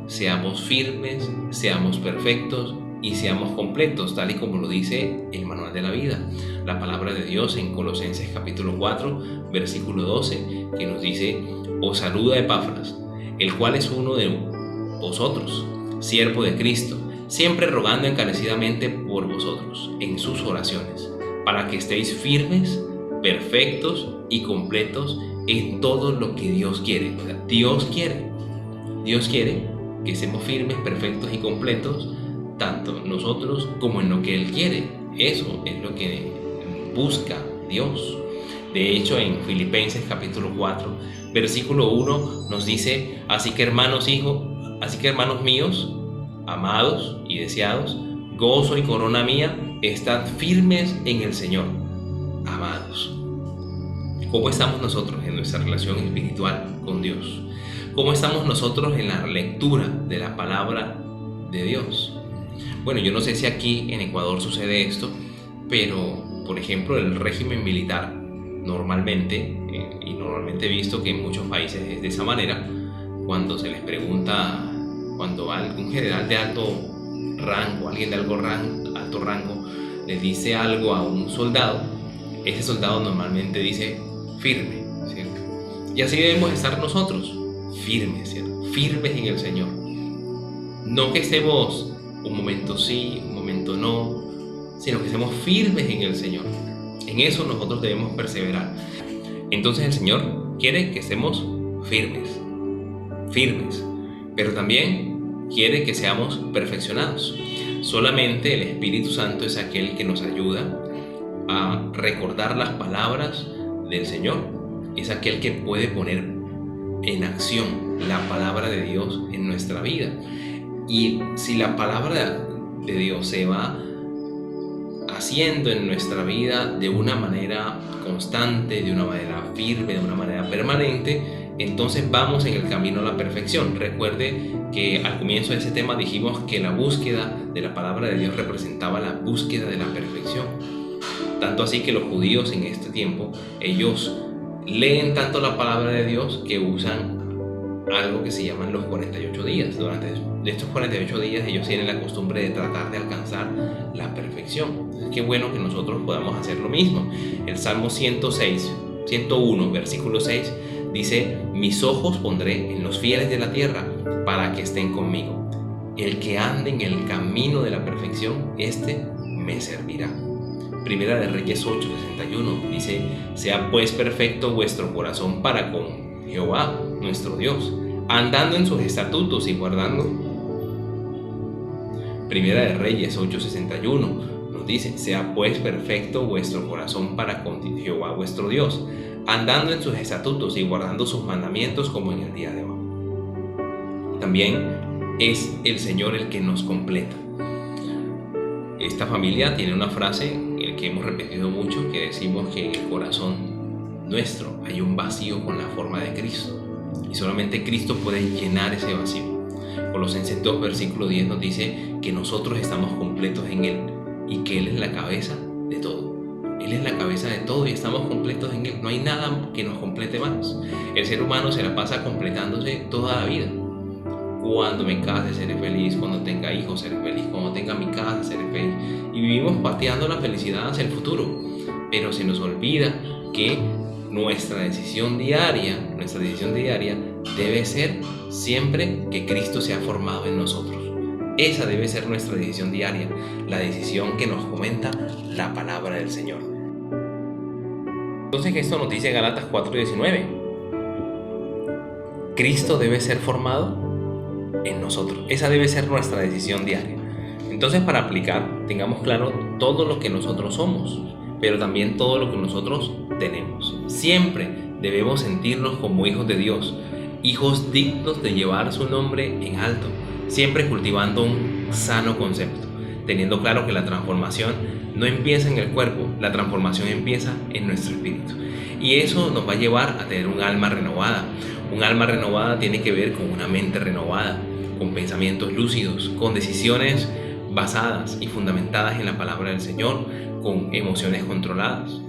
seamos firmes, seamos perfectos y seamos completos, tal y como lo dice el manual de la vida, la palabra de Dios en Colosenses capítulo 4, versículo 12, que nos dice: os saluda Epafras, el cual es uno de vosotros, siervo de Cristo, siempre rogando encarecidamente por vosotros en sus oraciones, para que estéis firmes, perfectos y completos en todo lo que Dios quiere. O sea, Dios quiere que seamos firmes, perfectos y completos, tanto nosotros como en lo que Él quiere. Eso es lo que busca Dios. De hecho, en Filipenses capítulo 4, versículo 1 nos dice: así que hermanos míos, amados y deseados, gozo y corona mía, estad firmes en el Señor, amados. ¿Cómo estamos nosotros en nuestra relación espiritual con Dios? ¿Cómo estamos nosotros en la lectura de la palabra de Dios? Bueno, yo no sé si aquí en Ecuador sucede esto, pero por ejemplo el régimen militar normalmente he visto que en muchos países es de esa manera. Cuando se les pregunta, cuando algún general de alto rango, alguien de alto rango le dice algo a un soldado, ese soldado normalmente dice: firme, ¿cierto? Y así debemos estar nosotros, firmes, ¿cierto? Firmes en el Señor. No que estemos un momento sí, un momento no, sino que estemos firmes en el Señor. En eso nosotros debemos perseverar. Entonces el Señor quiere que estemos firmes, pero también quiere que seamos perfeccionados. Solamente el Espíritu Santo es aquel que nos ayuda a recordar las palabras del Señor. Es aquel que puede poner en acción la palabra de Dios en nuestra vida. Y si la palabra de Dios se va haciendo en nuestra vida de una manera constante, de una manera firme, de una manera permanente, entonces vamos en el camino a la perfección. Recuerde que al comienzo de ese tema dijimos que la búsqueda de la palabra de Dios representaba la búsqueda de la perfección. Tanto así que los judíos en este tiempo, ellos leen tanto la palabra de Dios que usan algo que se llaman los 48 días. Durante estos 48 días ellos tienen la costumbre de tratar de alcanzar la perfección. Qué bueno que nosotros podamos hacer lo mismo. El Salmo 101, versículo 6 dice: mis ojos pondré en los fieles de la tierra para que estén conmigo. El que ande en el camino de la perfección, este me servirá. Primera de Reyes 8:61 dice: sea pues perfecto vuestro corazón para con Jehová nuestro Dios, andando en sus estatutos y guardando. Primera de Reyes 8:61 nos dice: sea pues perfecto vuestro corazón para con Jehová vuestro Dios, andando en sus estatutos y guardando sus mandamientos como en el día de hoy. También es el Señor el que nos completa. Esta familia tiene una frase que hemos repetido mucho, que decimos que en el corazón nuestro hay un vacío con la forma de Cristo, y solamente Cristo puede llenar ese vacío. Colosenses 2, versículo 10 nos dice que nosotros estamos completos en Él y que Él es la cabeza de todo. Él es la cabeza de todo y estamos completos en Él. No hay nada que nos complete más. El ser humano se la pasa completándose toda la vida. Cuando me case seré feliz, cuando tenga hijos seré feliz, cuando tenga mi casa seré feliz. Y vivimos pateando la felicidad hacia el futuro. Pero se nos olvida que nuestra decisión diaria debe ser siempre que Cristo sea formado en nosotros. Esa debe ser nuestra decisión diaria, la decisión que nos comenta la palabra del Señor. Entonces esto nos dice Gálatas 4:19. Cristo debe ser formado en nosotros. Esa debe ser nuestra decisión diaria. Entonces, para aplicar, tengamos claro todo lo que nosotros somos, pero también todo lo que nosotros tenemos. Siempre debemos sentirnos como hijos de Dios, hijos dignos de llevar su nombre en alto, siempre cultivando un sano concepto, teniendo claro que la transformación no empieza en el cuerpo, la transformación empieza en nuestro espíritu. Y eso nos va a llevar a tener un alma renovada. Un alma renovada tiene que ver con una mente renovada, con pensamientos lúcidos, con decisiones basadas y fundamentadas en la palabra del Señor, con emociones controladas.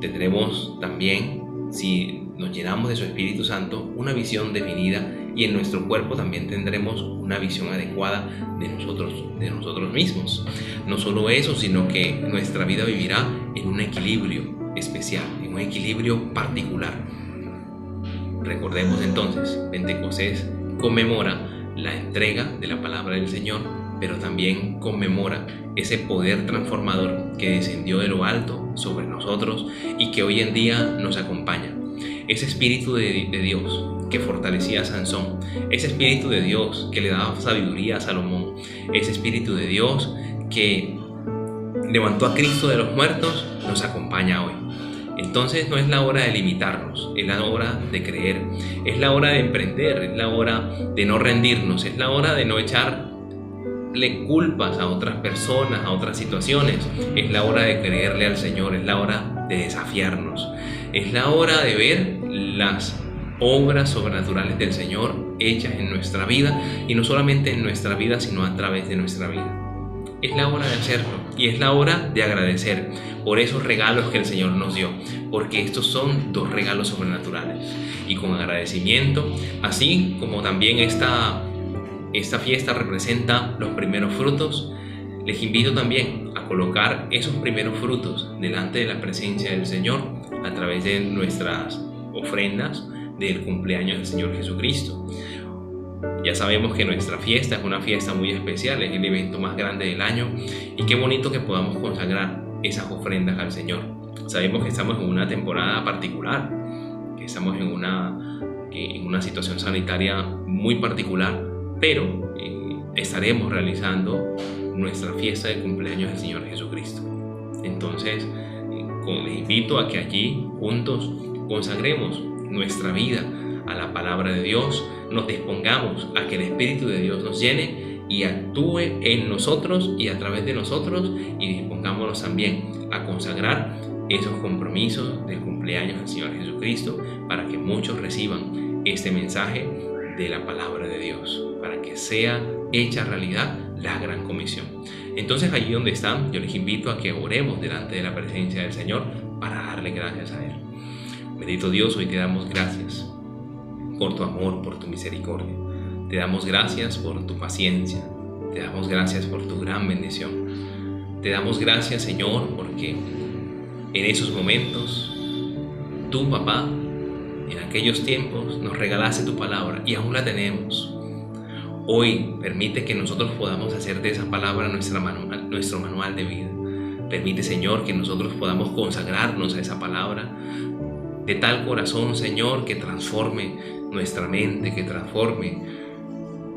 Tendremos también, si nos llenamos de su Espíritu Santo, una visión definida, y en nuestro cuerpo también tendremos una visión adecuada de nosotros mismos. No solo eso, sino que nuestra vida vivirá en un equilibrio especial, en un equilibrio particular. Recordemos entonces, Pentecostés conmemora la entrega de la palabra del Señor, pero también conmemora ese poder transformador que descendió de lo alto sobre nosotros y que hoy en día nos acompaña. Ese Espíritu de Dios que fortalecía a Sansón, ese Espíritu de Dios que le daba sabiduría a Salomón, ese Espíritu de Dios que levantó a Cristo de los muertos, nos acompaña hoy. Entonces no es la hora de limitarnos, es la hora de creer, es la hora de emprender, es la hora de no rendirnos, es la hora de no echarle culpas a otras personas, a otras situaciones. Es la hora de creerle al Señor, es la hora de desafiarnos, es la hora de ver las obras sobrenaturales del Señor hechas en nuestra vida, y no solamente en nuestra vida, sino a través de nuestra vida. Es la hora de hacerlo, y es la hora de agradecer por esos regalos que el Señor nos dio, porque estos son 2 regalos sobrenaturales. Y con agradecimiento, así como también esta fiesta representa los primeros frutos, les invito también a colocar esos primeros frutos delante de la presencia del Señor a través de nuestras ofrendas del cumpleaños del Señor Jesucristo. Ya sabemos que nuestra fiesta es una fiesta muy especial, es el evento más grande del año, y qué bonito que podamos consagrar esas ofrendas al Señor. Sabemos que estamos en una temporada particular, que estamos en una situación sanitaria muy particular, pero estaremos realizando nuestra fiesta de cumpleaños del Señor Jesucristo. Entonces, les invito a que allí juntos consagremos nuestra vida a la palabra de Dios, nos dispongamos a que el Espíritu de Dios nos llene y actúe en nosotros y a través de nosotros, y dispongámonos también a consagrar esos compromisos del cumpleaños del Señor Jesucristo, para que muchos reciban este mensaje de la palabra de Dios, para que sea hecha realidad la gran comisión. Entonces, allí donde están, yo les invito a que oremos delante de la presencia del Señor para darle gracias a Él. Bendito Dios, hoy te damos gracias por tu amor, por tu misericordia. Te damos gracias por tu paciencia. Te damos gracias por tu gran bendición. Te damos gracias, Señor, porque en esos momentos, tú, papá, en aquellos tiempos nos regalaste tu palabra y aún la tenemos. Hoy permite que nosotros podamos hacer de esa palabra nuestro manual de vida. Permite, Señor, que nosotros podamos consagrarnos a esa palabra de tal corazón, Señor, que transforme nuestra mente, que transforme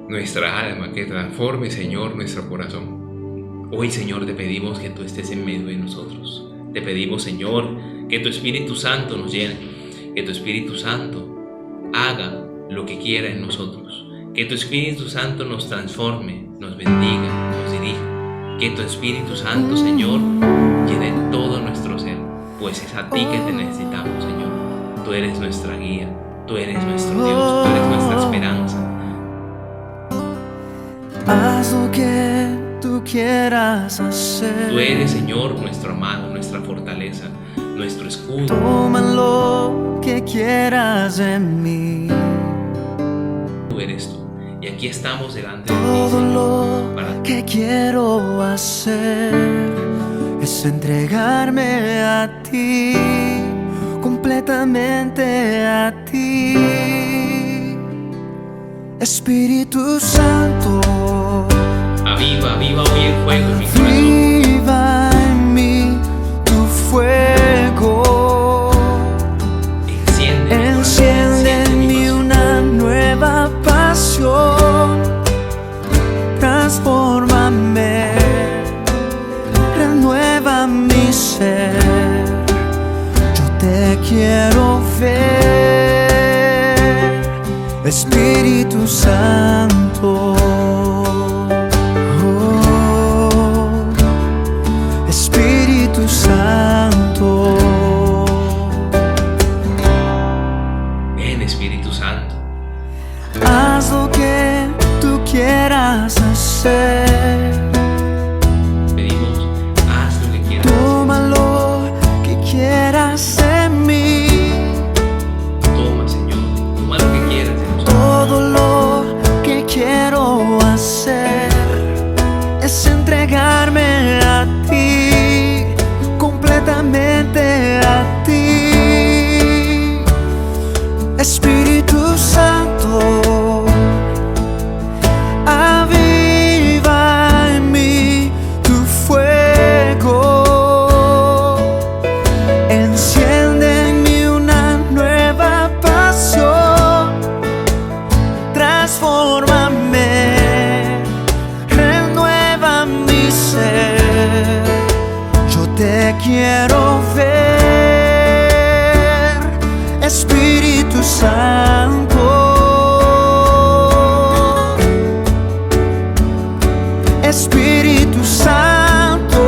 nuestra alma, que transforme, Señor, nuestro corazón. Hoy, Señor, te pedimos que tú estés en medio de nosotros. Te pedimos, Señor, que tu Espíritu Santo nos llene, que tu Espíritu Santo haga lo que quiera en nosotros, que tu Espíritu Santo nos transforme, nos bendiga, nos dirija, que tu Espíritu Santo, Señor, llene todo nuestro ser, pues es a ti que te necesitamos, Señor. Tú eres nuestra guía, tú eres nuestro Dios, tú eres nuestra esperanza. Haz lo que tú quieras hacer. Tú eres, Señor, nuestro amado, nuestra fortaleza, nuestro escudo. Toma lo que quieras en mí. Tú eres tú. Y aquí estamos delante de ti, Todo Señor, lo que quiero hacer es entregarme a ti, completamente a ti. Espíritu Santo, aviva hoy el fuego en mi corazón. viva en mí tu fuego. ser. Yo te quiero ver, Espíritu Santo. Oh, Espíritu Santo. Ven, Espíritu Santo. Haz lo que tú quieras hacer. Pedimos, haz lo que quieras. Toma lo que quieras en mí. Toma, Señor, toma lo que quieras de nosotros. Todo lo que quiero hacer es entregarme a ti, completamente a ti. Espíritu Santo, aviva en mí tu fuego. Enciende en mí una nueva pasión. Transfórmame, renueva mi ser. Yo te quiero ver, Espíritu Santo. Espíritu Santo.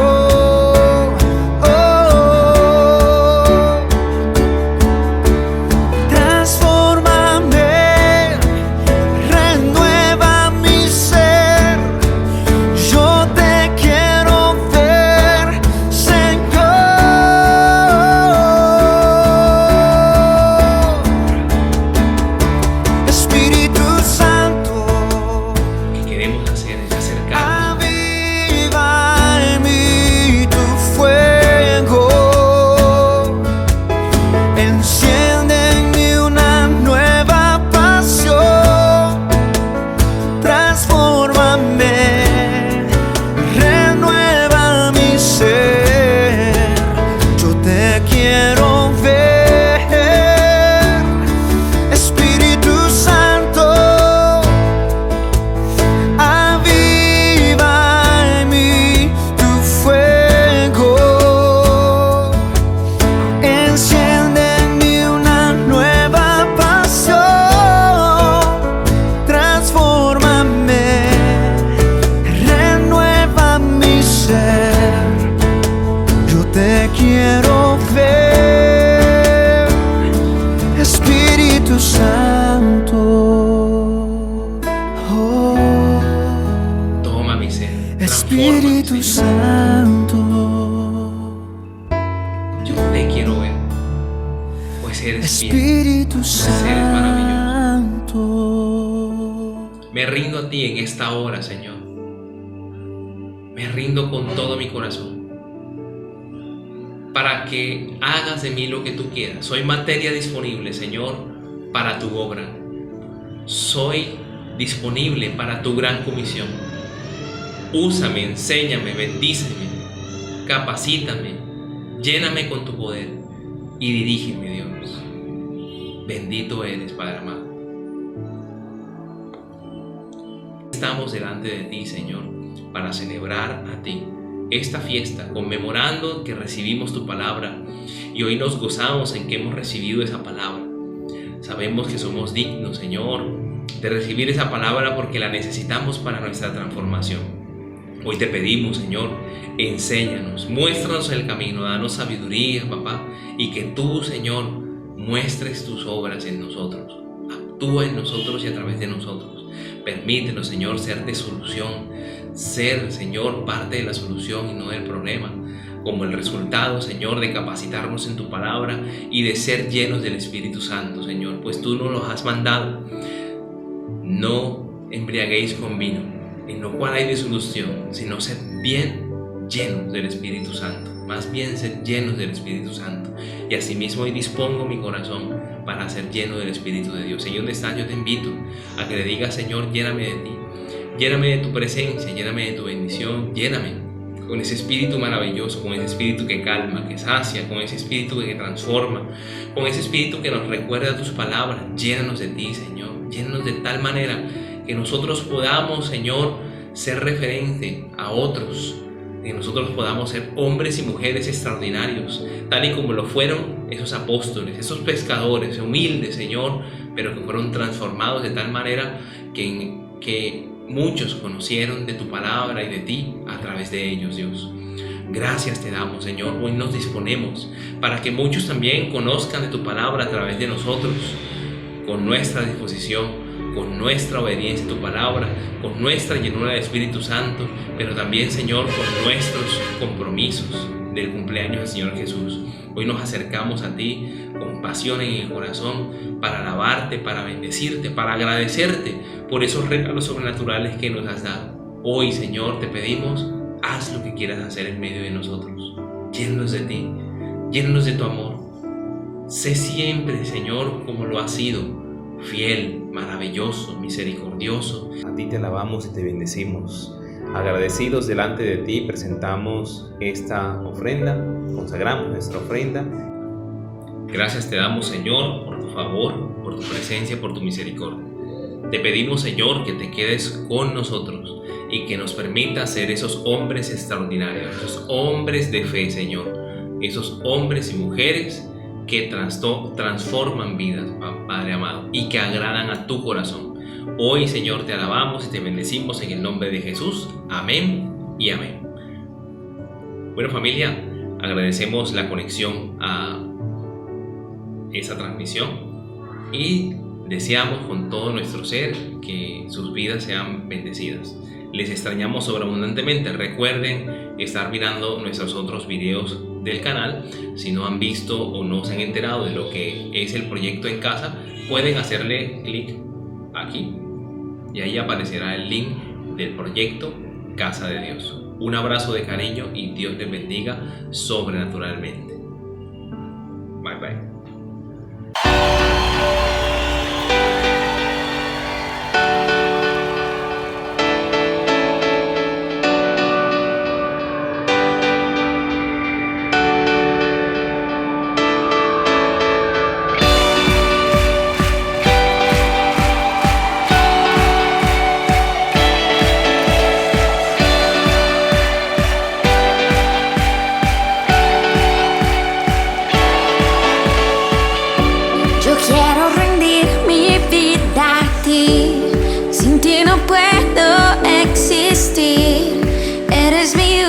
Oh, transfórmame, renueva mi ser. Yo te quiero ver, Señor. Espíritu Santo, Lo que queremos hacer es acercarnos. aviva en mí tu fuego. Enciende en mí una nueva pasión. Transfórmame, renueva mi ser. Yo te quiero ver, Espíritu Santo. Aviva en mí tu fuego. Enciende en mí una nueva pasión. Transfórmame, renueva mi ser. Yo te quiero ver, Espíritu Santo. Oh, Toma mi ser. Espíritu Transfórmame, Señor. Santo. Yo te quiero ver, pues eres fiel. Espíritu Pues eres maravilloso. Santo. Me rindo a ti en esta hora, Señor. Me rindo con todo mi corazón para que hagas de mí lo que tú quieras. Soy materia disponible, Señor, para tu obra. Soy disponible para tu gran comisión. Úsame, enséñame, bendíceme, capacítame, lléname con tu poder y dirígeme, Dios. Bendito eres, Padre amado. Estamos delante de ti, Señor, para celebrar a ti esta fiesta, conmemorando que recibimos tu palabra y hoy nos gozamos en que hemos recibido esa palabra. Sabemos que somos dignos, Señor, de recibir esa palabra porque la necesitamos para nuestra transformación. Hoy te pedimos, Señor, enséñanos, muéstranos el camino, danos sabiduría, papá, y que tú, Señor, muestres tus obras en nosotros. Actúa en nosotros y a través de nosotros. Permítenos, Señor, ser de solución, ser, Señor, parte de la solución y no del problema, como el resultado, Señor, de capacitarnos en tu palabra y de ser llenos del Espíritu Santo, Señor, pues tú nos lo has mandado. No embriaguéis con vino, en lo cual hay disolución, sino sed bien llenos del Espíritu Santo, más bien sed llenos del Espíritu Santo. Y asimismo hoy dispongo mi corazón para ser lleno del Espíritu de Dios. Señor, ¿dónde estás? Yo te invito a que le digas, Señor, lléname de ti, lléname de tu presencia, lléname de tu bendición, lléname con ese espíritu maravilloso, con ese espíritu que calma, que sacia, con ese espíritu que transforma, con ese espíritu que nos recuerda tus palabras. Llénanos de ti, Señor, llénanos de tal manera que nosotros podamos, Señor, ser referente a otros que nosotros podamos ser hombres y mujeres extraordinarios, tal y como lo fueron esos apóstoles, esos pescadores humildes, Señor, pero que fueron transformados de tal manera que muchos conocieron de tu palabra y de ti a través de ellos, Dios. Gracias te damos, Señor. Hoy nos disponemos para que muchos también conozcan de tu palabra a través de nosotros, con nuestra disposición, con nuestra obediencia a tu palabra, con nuestra llenura del Espíritu Santo, pero también, Señor, con nuestros compromisos del cumpleaños del Señor Jesús. Hoy nos acercamos a ti con pasión en el corazón para alabarte, para bendecirte, para agradecerte por esos regalos sobrenaturales que nos has dado. Hoy, Señor, te pedimos, haz lo que quieras hacer en medio de nosotros. Llénanos de ti, llénanos de tu amor. Sé siempre, Señor, como lo has sido, fiel, maravilloso, misericordioso. A ti te alabamos y te bendecimos. Agradecidos delante de ti presentamos esta ofrenda, consagramos nuestra ofrenda. Gracias te damos, Señor, por tu favor, por tu presencia, por tu misericordia. Te pedimos, Señor, que te quedes con nosotros y que nos permita ser esos hombres extraordinarios, esos hombres de fe, Señor, esos hombres y mujeres que transforman vidas, Padre amado, y que agradan a tu corazón. Hoy, Señor, te alabamos y te bendecimos en el nombre de Jesús. Amén y amén. Bueno, familia, agradecemos la conexión a esa transmisión y deseamos con todo nuestro ser que sus vidas sean bendecidas. Les extrañamos sobreabundantemente. Recuerden estar mirando nuestros otros videos del canal. Si no han visto o no se han enterado de lo que es el proyecto en casa, pueden hacerle clic aquí y ahí aparecerá el link del proyecto Casa de Dios. Un abrazo de cariño y Dios les bendiga sobrenaturalmente. Bye bye. Sin ti no puedo existir, eres mi